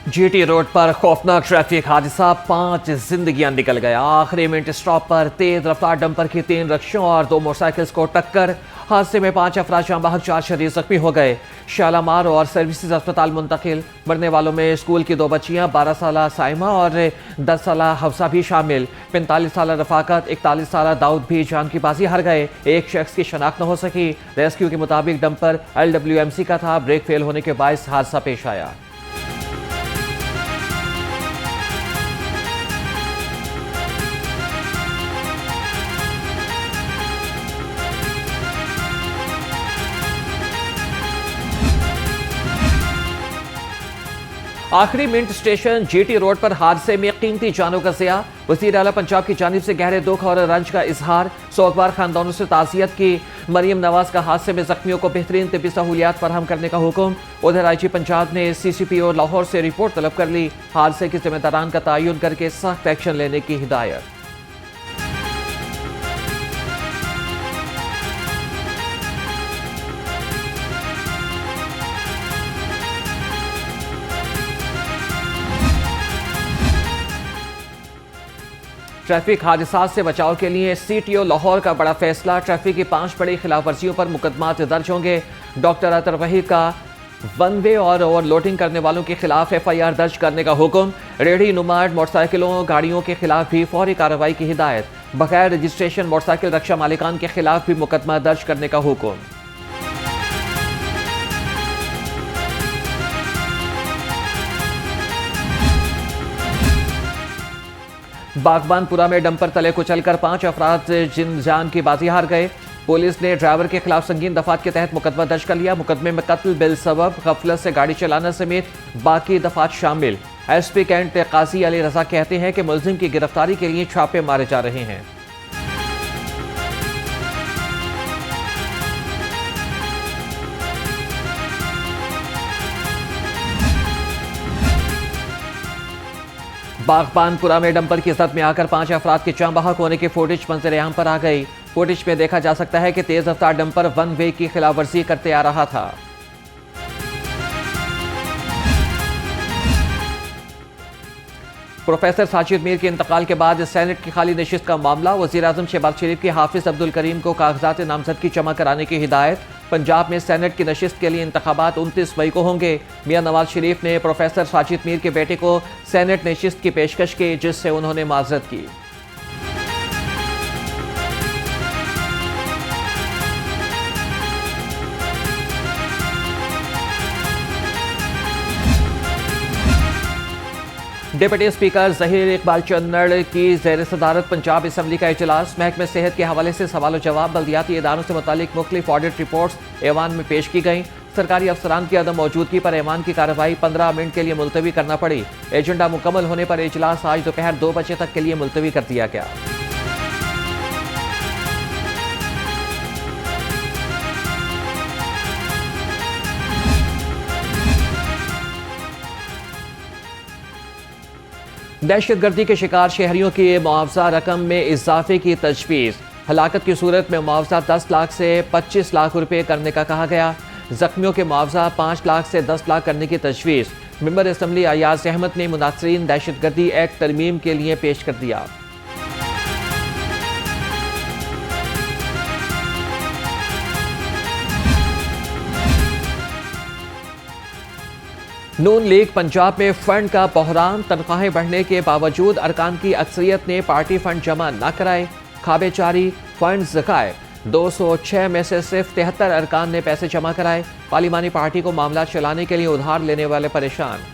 GT road पर खौफनाक traffic हादसा, 5 जिंदगियां निकल गया। आखिरी मिनट स्टॉप पर तेज रफ्तार डंपर की 3 रिक्शों और 2 मोटरसाइकिल्स को टक्कर। हादसे में 5 अफराद जाँ बहक, 4 शदीद जख्मी हो गए। शालामार और सर्विसेज अस्पताल मुंतकिल। मरने वालों में स्कूल की 2 बच्चियां, 12 साल साइमा और 10 साल हफ्सा भी शामिल। 45 साल रफाकत, 41 साल दाऊद भी जान की बाजी हार गए। एक शख्स की शनाख्त न हो सकी। रेस्क्यू के मुताबिक डंपर LWMC का था। ब्रेक फेल होने के बायस हादसा पेश आया। आखिरी मिनट स्टेशन जीटी रोड पर हादसे में कीमती जानों का ज़िया। वज़ीर आला पंजाब की जानिब से गहरे दुख और रंज का इजहार। सोगवार खानदानों से ताज़ियत की। मरियम नवाज का हादसे में जख्मियों को बेहतरीन तिब्बी सहूलियात फराहम करने का हुक्म। उधर IG पंजाब ने CCPO लाहौर से रिपोर्ट तलब कर ली। हादसे के जिम्मेदारान का तयन करके सख्त एक्शन लेने की हिदायत। ट्रैफिक हादसा से बचाव के लिए CTO लाहौर का बड़ा फैसला। ट्रैफिक की 5 बड़ी खिलाफ वर्जियों पर मुकदमात दर्ज होंगे। डॉक्टर अतर वहीद का वन वे और ओवरलोडिंग करने वालों के खिलाफ FIR दर्ज करने का हुक्म। रेहड़ी नुमाड मोटरसाइकिलों गाड़ियों के खिलाफ भी फौरी कार्रवाई की हिदायत। बगैर रजिस्ट्रेशन मोटरसाइकिल रक्षा मालिकान के खिलाफ भी मुकदमा दर्ज करने का हुक्म। बागबानपुरा में डंपर तले कुचलकर 5 अफराद जान की बाजी हार गए। पुलिस ने ड्राइवर के खिलाफ संगीन दफात के तहत मुकदमा दर्ज कर लिया। मुकदमे में कत्ल बिल सबब, गफलत से गाड़ी चलाना समेत बाकी दफात शामिल। SP कैंट काजी अली रजा कहते हैं कि मुलजिम की गिरफ्तारी के लिए छापे मारे जा रहे हैं। बागबानपुरा में डंपर की जद में आकर 5 अफराद के जाँ बहक होने की फुटेज मंजर-ए-आम पर आ गई। फुटेज में देखा जा सकता है कि तेज रफ्तार डंपर वन वे की खिलाफ वर्जी करते आ रहा था। प्रोफेसर साजिद मीर के इंतकाल के बाद सेनेट की खाली नशिस्त का मामला। वज़ीर-ए-आज़म शहबाज शरीफ की हाफिज अब्दुल करीम को कागजात नामजदगी जमा कराने की हिदायत। पंजाब में सेनेट की नशिस्त के लिए इंतखाबात 29 मई को होंगे। मियां नवाज शरीफ ने प्रोफेसर साजिद मीर के बेटे को सेनेट नशिस्त की पेशकश की, जिससे उन्होंने माजरत की। डिप्टी स्पीकर ज़हीर इकबाल चन्नड़ की ज़ेर सदारत पंजाब असम्बली का इजलास। महकमे सेहत के हवाले से सवाल जवाब, बल्दियाती इदारों से मुतालिक मुख्तलिफ ऑडिट रिपोर्ट्स ऐवान में पेश की गई। सरकारी अफसरान की अदम मौजूदगी पर ऐवान की कार्रवाई 15 मिनट के लिए मुलतवी करना पड़ी। एजेंडा मुकम्मल होने पर इजलास आज दोपहर 2 बजे तक के लिए मुलतवी कर दिया गया। दहशतगर्दी के शिकार शहरियों की मुआवजा रकम में इजाफे की तजवीज़। हलाकत की सूरत में मुआवजा 10 लाख से 25 लाख रुपए करने का कहा गया। जख्मियों के मुआवजा 5 लाख से 10 लाख करने की तजवीज़ मेंबर असम्बली अयाज अहमद ने मुनासरीन दहशतगर्दी एक्ट तरमीम के लिए पेश कर दिया। नून लीग पंजाब में फंड का बहरान। तनख्वाहें बढ़ने के बावजूद अरकान की अक्सरियत ने पार्टी फंड जमा न कराए। खाबे जारी, फंड ज़खाए। 206 में से सिर्फ 73 अरकान ने पैसे जमा कराए। पार्लिमानी पार्टी को मामला चलाने के लिए उधार लेने वाले परेशान।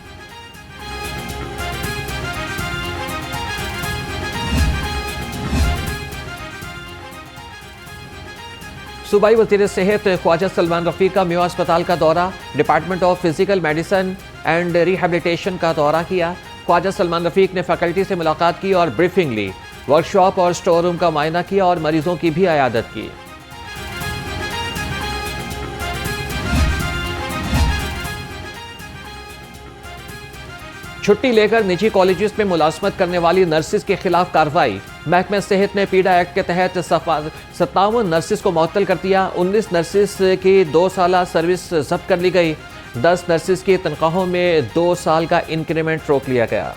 सूबाई वज़ीर सेहत ख्वाजा सलमान रफ़ीक का म्यों अस्पताल का दौरा। Department of physical medicine and rehabilitation का दौरा किया। ख्वाजा सलमान रफ़ीक ने फैकल्टी से मुलाकात की और ब्रीफिंग ली। वर्कशॉप और स्टोर रूम का मायना किया और मरीजों की भी अयादत की। छुट्टी लेकर निजी कॉलेजेस में मुलाजमत करने वाली नर्सिस के खिलाफ कार्रवाई। महकमा सेहत ने पीडा एक्ट के तहत 57 नर्सिस को मुअत्तल कर दिया। 19 नर्सिस की 2 साल सर्विस जब्त कर ली गई। 10 नर्सिस की तनख्वाहों में 2 साल का इंक्रीमेंट रोक लिया गया।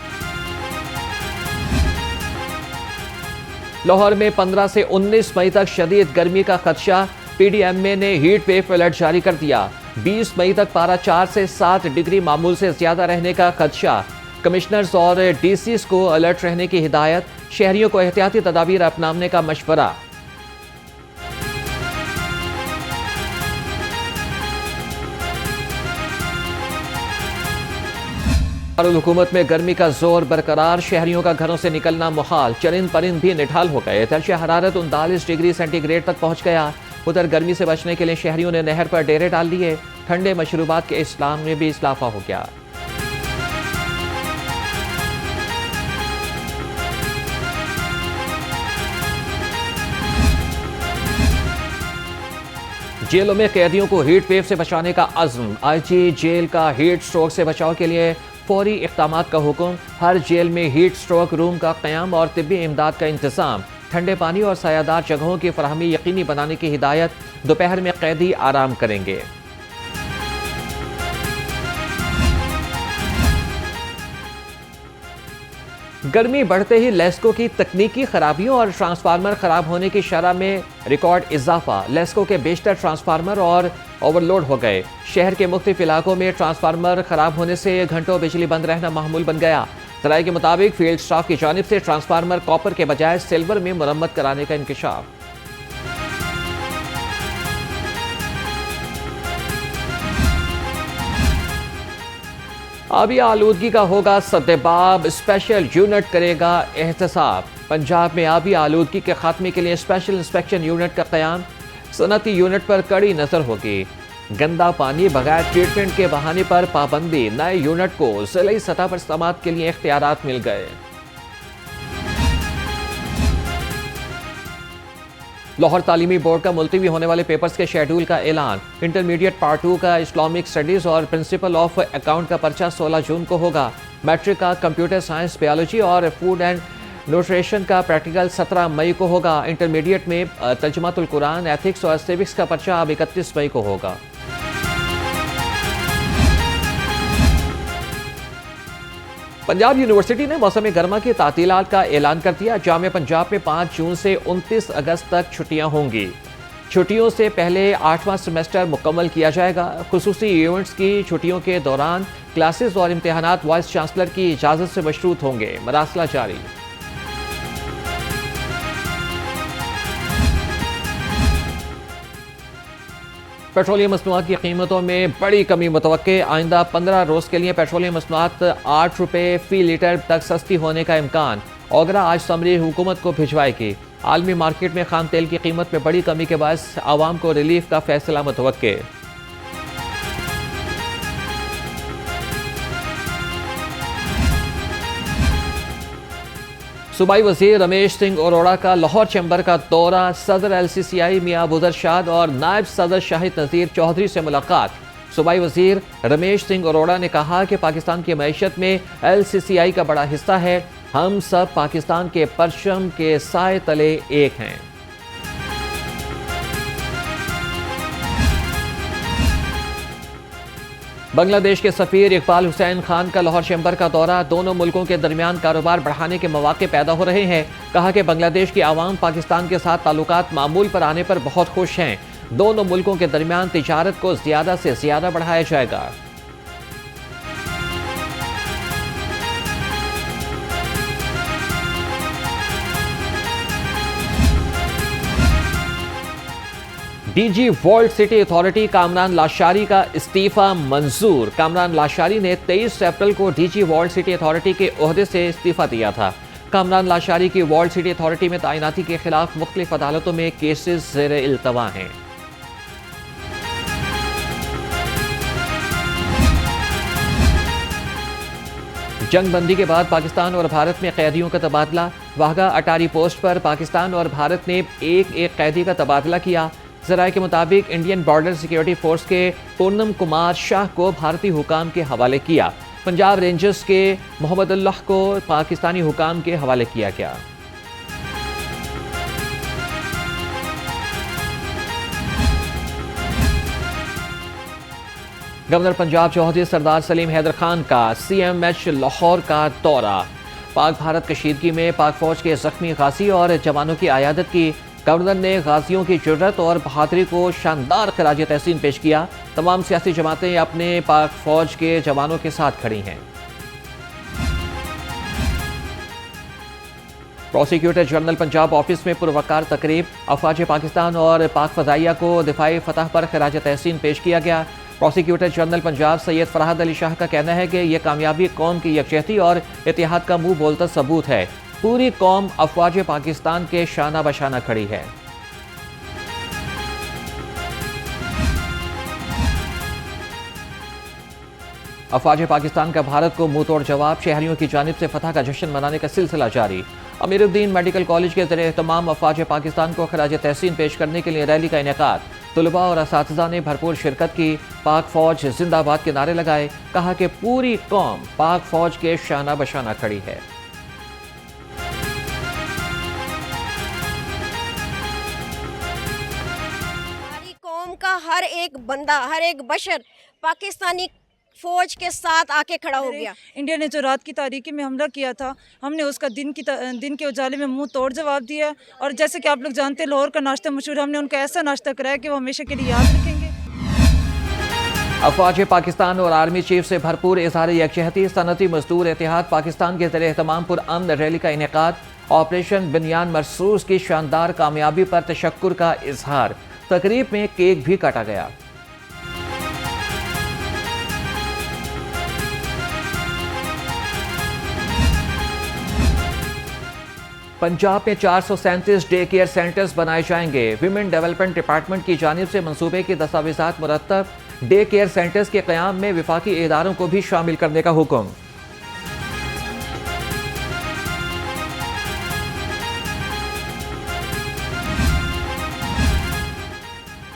लाहौर में 15 से 19 मई तक शदीद गर्मी का खदशा, पीडीएमए ने हीट वेव अलर्ट जारी कर दिया। 20 मई तक पारा 4 से 7 डिग्री मामूल से ज्यादा रहने का खदशा। कमिश्नर्स और डीसीज को अलर्ट रहने की हिदायत, शहरियों को एहतियाती तदाबीर अपनाने का मशवरा। हुकूमत में गर्मी का जोर बरकरार, शहरियों का घरों से निकलना मुहाल, चरिंद परिंद भी निठाल हो गए। दर्जे हरारत 39 डिग्री सेंटीग्रेड तक पहुंच गया। उधर गर्मी से बचने के लिए शहरियों ने नहर पर डेरे डाल लिए। ठंडे मशरूबात के इस्लाम में भी इजाफा हो गया। जेलों में कैदियों को हीट वेव से बचाने का अज़्म, आईजी जेल का हीट स्ट्रोक से बचाव के लिए फौरी इक़दाम का हुक्म। हर जेल में हीट स्ट्रोक रूम का क़याम और तिब्बी इमदाद का इंतज़ाम। ठंडे पानी और सायादार जगहों की फराहमी यकीनी बनाने की हिदायत। दोपहर में कैदी आराम करेंगे। गर्मी बढ़ते ही लेस्को की तकनीकी खराबियों और ट्रांसफार्मर खराब होने की शरह में रिकॉर्ड इजाफा। लेस्को के बेशतर ट्रांसफार्मर और ओवरलोड हो गए। शहर के मुख्तलिफ इलाकों में ट्रांसफार्मर खराब होने से घंटों बिजली बंद रहना मामूल बन गया। जराये के मुताबिक फील्ड स्टाफ की जानिब से ट्रांसफार्मर कॉपर के बजाय सिल्वर में मरम्मत कराने का इंकशाफ। आबी आलूदगी का होगा सद्देबाब, स्पेशल यूनिट करेगा एहतसाब। पंजाब में आबी आलूदगी के खात्मे के लिए स्पेशल इंस्पेक्शन यूनिट का क़याम। सनती यूनिट पर कड़ी नजर होगी। गंदा पानी बगैर ट्रीटमेंट के बहाने पर पाबंदी। नए यूनिट को ज़िली सतह पर समाअत के लिए इख्तियारात मिल गए। लाहौर तालीमी बोर्ड का मुलतवी होने वाले पेपर्स के शेड्यूल का ऐलान। इंटरमीडिएट पार्ट 2 का इस्लामिक स्टडीज और प्रिंसिपल ऑफ अकाउंट का पर्चा 16 जून को होगा। मैट्रिक का कंप्यूटर साइंस, बायोलॉजी और फूड एंड न्यूट्रिशन का प्रैक्टिकल 17 मई को होगा। इंटरमीडिएट में तर्जुमातुल कुरान, एथिक्स और सिविक्स का पर्चा अब 31 मई को होगा। पंजाब यूनिवर्सिटी ने मौसम गर्मा की तातीलात का ऐलान कर दिया। जामिया पंजाब में 5 जून से 29 अगस्त तक छुट्टियां होंगी। छुट्टियों से पहले 8वां सेमेस्टर मुकम्मल किया जाएगा। खुसूसी इवेंट्स की छुट्टियों के दौरान क्लासेस और इम्तिहानात वाइस चांसलर की इजाज़त से मशरूत होंगे। मरासला जारी। पेट्रोलियम मसनूआत की कीमतों में बड़ी कमी मुतवक्के। आइंदा 15 रोज़ के लिए पेट्रोलियम मसनूआत 8 रुपये फी लीटर तक सस्ती होने का इम्कान। ओगरा आज समरी हुकूमत को भिजवाएगी। आलमी मार्केट में खाम तेल की कीमत में बड़ी कमी के बायस आवाम को रिलीफ का फैसला मुतवक्के। सूबाई वजीर रमेश सिंह अरोड़ा का लाहौर चैम्बर का दौरा। सदर LCCI मियां अबूजर शाद और नायब सदर शाहिद नज़ीर चौधरी से मुलाकात। सूबाई वजीर रमेश सिंह अरोड़ा ने कहा कि पाकिस्तान की मईशत में LCCI का बड़ा हिस्सा है। हम सब पाकिस्तान के परचम के साए तले एक हैं। बांग्लादेश के सफीर इकबाल हुसैन खान का लाहौर चैम्बर का दौरा। दोनों मुल्कों के दरमियान कारोबार बढ़ाने के मौके पैदा हो रहे हैं। कहा कि बांग्लादेश की आवाम पाकिस्तान के साथ ताल्लुकात मामूल पर आने पर बहुत खुश हैं। दोनों मुल्कों के दरमियान तिजारत को ज्यादा से ज्यादा बढ़ाया जाएगा। DG world city authority Kamran Lashari का इस्तीफा मंजूर। कामरान लाशारी ने 23 अप्रैल को डीजी वर्ल्ड सिटी अथॉरिटी के ओहदे से इस्तीफा दिया था। कामरान लाशारी की वर्ल्ड सिटी अथॉरिटी में तैनाती के खिलाफ मुख्तलिफ अदालतों में केसेस ज़ेरे इल्तवा हैं। जंग बंदी के बाद पाकिस्तान और भारत में कैदियों का तबादला। वाघा अटारी पोस्ट पर पाकिस्तान और भारत ने एक कैदी का तबादला किया। ज़राए के मुताबिक इंडियन बॉर्डर सिक्योरिटी फोर्स के पूनम कुमार शाह को भारतीय हुकाम के हवाले किया। पंजाब रेंजर्स के मोहम्मद अल्लाह को पाकिस्तानी हुकाम के हवाले किया गया। गवर्नर पंजाब चौधरी सरदार सलीम हैदर खान का CMH लाहौर का दौरा। पाक भारत कशीदगी में पाक फौज के जख्मी गाजी और जवानों की आयादत की। गवर्नर ने गाजियों की जुर्रत और बहादुरी को शानदार खराज तहसीन पेश किया। तमाम सियासी जमातें अपने पाक फौज के जवानों के साथ खड़ी हैं। प्रोसिक्यूटर जनरल पंजाब ऑफिस में पुरवकार तकरीब। अफवाज पाकिस्तान और पाक फजाइया को दिफाई फतह पर खराज तहसीन पेश किया गया। प्रोसिक्यूटर जनरल पंजाब सैयद फरहाद अली शाह का कहना है कि यह कामयाबी कौम की यकजहती और इत्तेहाद का मुंह बोलता सबूत है। पूरी कौम अफवाज पाकिस्तान के शाना बशाना खड़ी है। अफवाज पाकिस्तान का भारत को मुंह तोड़ जवाब। शहरियों की जानिब से फतह का जश्न मनाने का सिलसिला जारी। अमीरुद्दीन मेडिकल कॉलेज के ज़रिए तमाम अफवाज पाकिस्तान को खराज तहसीन पेश करने के लिए रैली का इनेकाद। तुलबा और असातिज़ा ने भरपूर शिरकत की। पाक फौज जिंदाबाद के नारे लगाए। कहा कि पूरी कौम पाक फौज के शाना बशाना खड़ी है। हमारी कौम का हर एक बंदा, हर एक बशर पाकिस्तानी फौज के साथ आके खड़ा हो गया। इंडिया ने जो रात की तारीकी में हमला किया था, हमने उसका दिन के उजाले में मुंह तोड़ जवाब दिया। और जैसे कि आप लोग जानते हैं, लाहौर का नाश्ता मशहूर, हमने उनका ऐसा नाश्ता कराया कि वो हमेशा के लिए याद रखेंगे। अफवाज पाकिस्तान और आर्मी चीफ से भरपूर इजहार यकजहती। सनती मजदूर इत्तेहाद पाकिस्तान के ज़रिए तमाम पुरअमन रैली का इनेकाद। ऑपरेशन बिनियान मरसूस की शानदार कामयाबी पर तशक्कुर का इजहार। तकरीब में केक भी काटा गया। पंजाब में 437 डे केयर सेंटर्स बनाए जाएंगे। विमेन डेवलपमेंट डिपार्टमेंट की जानिब से मंसूबे की दस्तावेजात मुरतब। डे केयर सेंटर्स के क़याम में विफाकी इदारों को भी शामिल करने का हुक्म।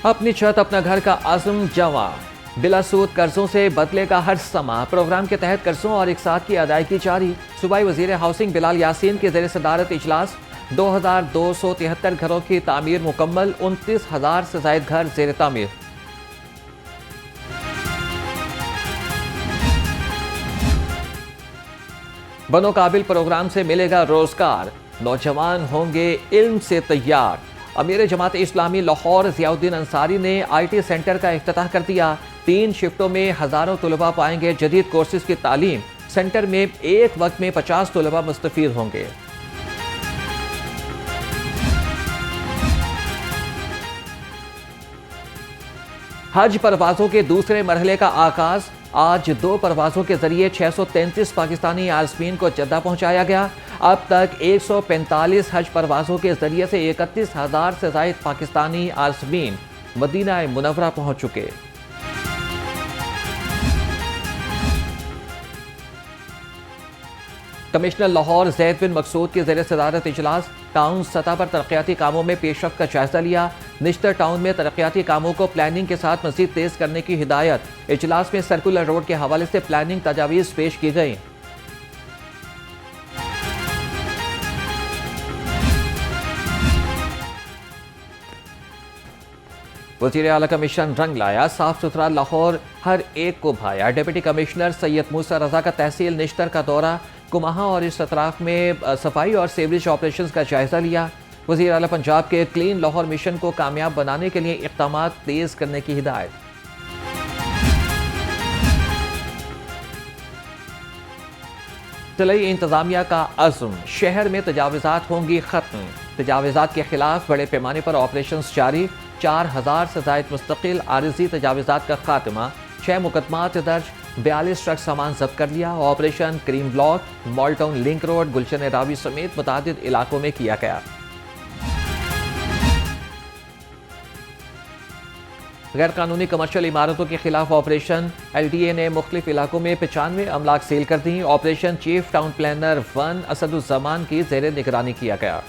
अपनी छत अपना घर का आज़म जवा। बिलासूद कर्जों से बदलेगा हर समा। प्रोग्राम के तहत कर्जों और इकसात की अदायगी जारी। सूबाई वजीर हाउसिंग बिलाल यासीन के ज़रिए सदारत इजलास। 2273 घरों की तामीर मुकम्मल। 29,000 से ज़ायद घर ज़ेर तामीर। बनो काबिल प्रोग्राम से मिलेगा रोजगार। नौजवान होंगे इल्म से तैयार। अमीर जमात इस्लामी लाहौर ज़ियाउद्दीन अंसारी ने IT सेंटर का इफ्तिताह कर दिया। 3 शिफ्टों में हजारों तुलबा पाएंगे जदीद कोर्सेज की तालीम। सेंटर में एक वक्त में 50 तुलबा मुस्तफीद होंगे। हज परवाजों के दूसरे मरहले का आगाज। आज 2 परवाजों के जरिए 633 पाकिस्तानी आज़मीन को जद्दा पहुंचाया गया। अब तक 145 हज परवाजों के जरिए से 31,000 से ज़ायद पाकिस्तानी आज़मीन मदीना मुनव्वरा पहुंच चुके। कमिश्नर लाहौर ज़ैद बिन मकसूद के ज़रिए सदारत इजलास। टाउन सतह पर तरक्याती कामों में पेशरफ्त का जायजा लिया। निश्तर टाउन में तरक्याती कामों को प्लानिंग के साथ मज़ीद तेज करने की हिदायत। इजलास में सर्कुलर रोड के हवाले से प्लानिंग तजावीज़ पेश की गई। वज़ीर आला का मिशन रंग लाया। साफ सुथरा लाहौर हर एक को भाया। डिप्टी कमिश्नर सैयद मूसा रजा का तहसील निश्तर का दौरा। कुमाहा और इस अतराफ में सफाई और सीवरेज ऑपरेशन का जायजा लिया। वज़ीर आला पंजाब के क्लीन लाहौर मिशन को कामयाब बनाने के लिए इक़दाम तेज करने की हिदायत। तलई इंतजामिया का अज़्म। शहर में तजावज़ात होंगी खत्म। तजावज़ात के खिलाफ बड़े पैमाने पर ऑपरेशन जारी। 4000 से ज़ायद मुस्तकिल आरिज़ी तजावज़ात का खात्मा। 6 मुकदमात दर्ज। 42 ट्रक सामान जब्त कर लिया। Operation Karim block, Model Town Link Road, Gulshan Ravi समेत मुतादिद इलाकों में किया गया। गैर कानूनी कमर्शियल इमारतों के खिलाफ ऑपरेशन। LDA ने मुख्तलिफ इलाकों में 95 अमलाक सील कर दी। ऑपरेशन चीफ टाउन प्लानर 1 असदुज़्ज़मान की ज़ेरे निगरानी किया गया।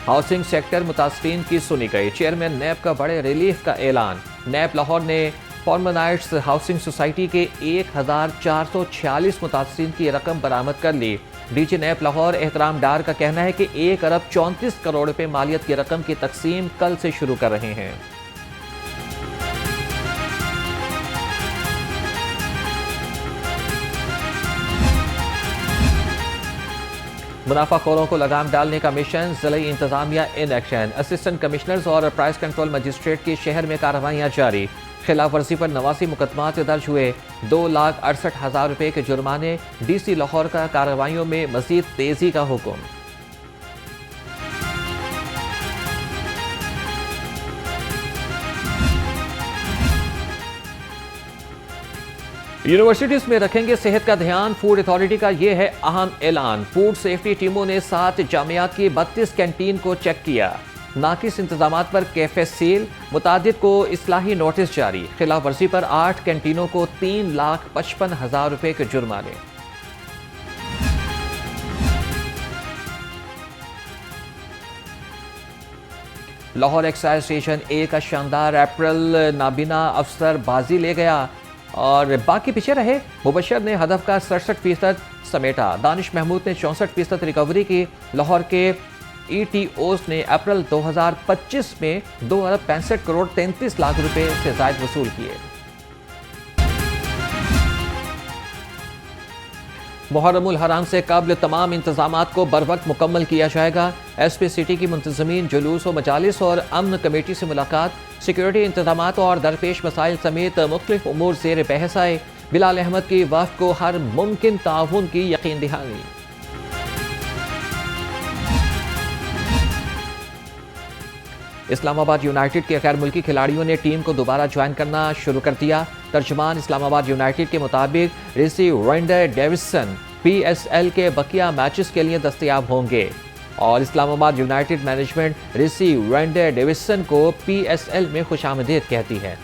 हाउसिंग सेक्टर मुतासरीन की सुनी गई। चेयरमैन नैब का बड़े रिलीफ का ऐलान। नैब लाहौर ने फॉर्मनाइट्स हाउसिंग सोसाइटी के 1446 मुतासरीन की रकम बरामद कर ली। डीजी नैप लाहौर एहतराम डार का कहना है कि 1 अरब 34 करोड़ रुपए मालियत की रकम की तकसीम कल से शुरू कर रहे हैं। मुनाफाखोरों को लगाम डालने का मिशन, जिले इंतजामिया इन एक्शन। असिस्टेंट कमिश्नर्स और प्राइस कंट्रोल मजिस्ट्रेट की शहर में कार्रवाइयां जारी। खिलाफ वर्जी पर 89 मुकदमात दर्ज हुए। 2,68,000 रुपए के जुर्माने। डीसी लाहौर का कार्रवाइयों में मजीद तेजी का हुक्म। यूनिवर्सिटीज में रखेंगे सेहत का ध्यान, फूड अथॉरिटी का यह है अहम ऐलान। फूड सेफ्टी टीमों ने 7 जामियात की 32 कैंटीन को चेक किया। नाकिस इंतजामात पर कैफे सील, मुतादिद को इस्लाही नोटिस जारी। खिलाफ वर्जी पर 8 कैंटीनों को 3,55,000 रुपए के जुर्माने। लाहौर एक्साइज स्टेशन ए का शानदार अप्रैल नाबीना अफसर बाजी ले गया और बाकी पीछे रहे। मुबशर ने हदफ का 67% समेटा। दानिश महमूद ने 64% रिकवरी की। लाहौर के ETOs ने अप्रैल 2025 में 2 अरब 65 करोड़ 33 लाख रुपए से ज्यादा वसूल किए। मुहर्रमुल हराम से कबल तमाम इंतजामात को बर वक्त मुकम्मल किया जाएगा। SP सिटी की मुंतजमीन जुलूस व मजालिस और अमन कमेटी से मुलाकात। सिक्योरिटी इंतजामात और दरपेश मसाइल समेत मुख्तलिफ उमूर ज़ेर बहस आए। बिलाल अहमद की वफ़द को हर मुमकिन ताउन की यकीन दहानी। इस्लामाबाद यूनाइटेड के गैर मुल्की खिलाड़ियों ने टीम को दोबारा ज्वाइन करना शुरू कर दिया। तर्जुमान इस्लामाबाद यूनाइटेड के मुताबिक रिसी वेंडर डेविसन PSL के बकिया मैचेस के लिए दस्तयाब होंगे और Islamabad United management Rassie van der Dussen को PSL में खुशामदीद कहती है।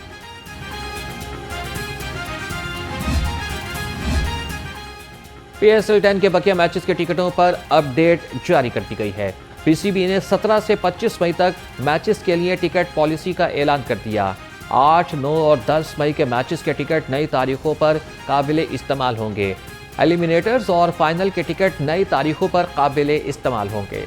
PSL 10 के बकिया मैचेस के टिकटों पर अपडेट जारी कर दी गई है। PCB ने 17 से 25 मई तक मैचेस के लिए टिकट पॉलिसी का ऐलान कर दिया। 8, 9 और 10 मई के मैचेस के टिकट नई तारीखों पर काबिल इस्तेमाल होंगे। एलिमिनेटर्स और फाइनल के टिकट नई तारीखों पर काबिल इस्तेमाल होंगे।